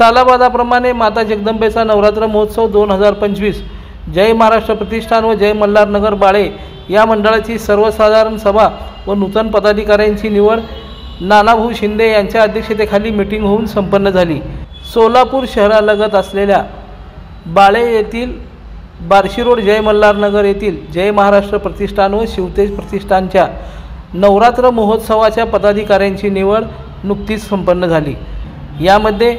सालाबादाप्रमाणे माता जगदंबेचा नवरात्र महोत्सव 2025 जय महाराष्ट्र प्रतिष्ठान व जय मल्हार नगर बाळे या मंडळाची सर्वसाधारण सभा व नूतन पदाधिकाऱ्यांची निवड नानाभाऊ शिंदे यांच्या अध्यक्षतेखाली मीटिंग होऊन संपन्न झाली। सोलापूर शहरालगत असलेल्या बाळे येथील बार्शी रोड जय मल्हार नगर येथील जय महाराष्ट्र प्रतिष्ठान व शिवतेज प्रतिष्ठानच्या नवरात्र महोत्सवाच्या पदाधिकाऱ्यांची निवड नुकतीच संपन्न झाली। यामध्ये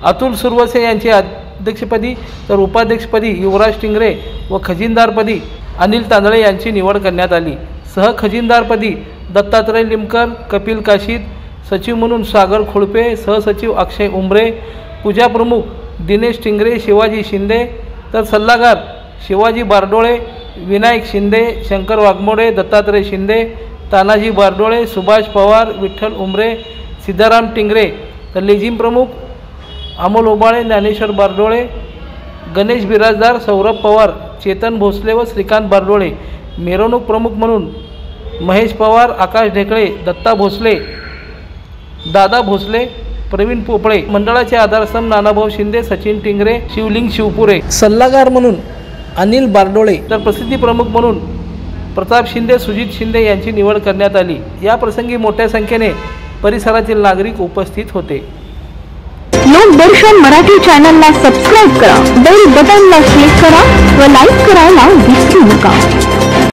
अतुल सुरवसे यांचे अध्यक्षपदी तर उपाध्यक्षपदी युवराज टिंगरे व खजिनदारपदी अनिल तांदळे यांची निवड करण्यात आली। सहखजिनदारपदी दत्तात्रय लिमकर, कपिल काशीद, सचिव म्हणून सागर खोळपे, सहसचिव अक्षय उमरे, पूजा प्रमुख दिनेश टिंगरे, शिवाजी शिंदे, तर सल्लागार शिवाजी बारडोळे, विनायक शिंदे, शंकर वाघमोडे, दत्तात्रय शिंदे, तानाजी बारडोळे, सुभाष पवार, विठ्ठल उमरे, सिद्धाराम टिंगरे, तर लेझिम प्रमुख अमोल ओबाळे, ज्ञानेश्वर बारडोळे, गणेश बिराजदार, सौरभ पवार, चेतन भोसले व श्रीकांत बारडोळे। मिरवणूक प्रमुख म्हणून महेश पवार, आकाश ढेकळे, दत्ता भोसले, दादा भोसले, प्रवीण पोपळे। मंडळाचे आधारस्तंभ नानाभाऊ शिंदे, सचिन टिंगरे, शिवलिंग शिवपुरे। सल्लागार म्हणून अनिल बारडोळे, तर प्रसिद्धी प्रमुख म्हणून प्रताप शिंदे, सुजित शिंदे यांची निवड करण्यात आली। या प्रसंगी मोठ्या संख्येने परिसरातील नागरिक उपस्थित होते। लोकदर्शन मराठी चॅनलला सबस्क्राइब करा, बेल बटनला क्लिक करा व लाईक करायला विसरू नका।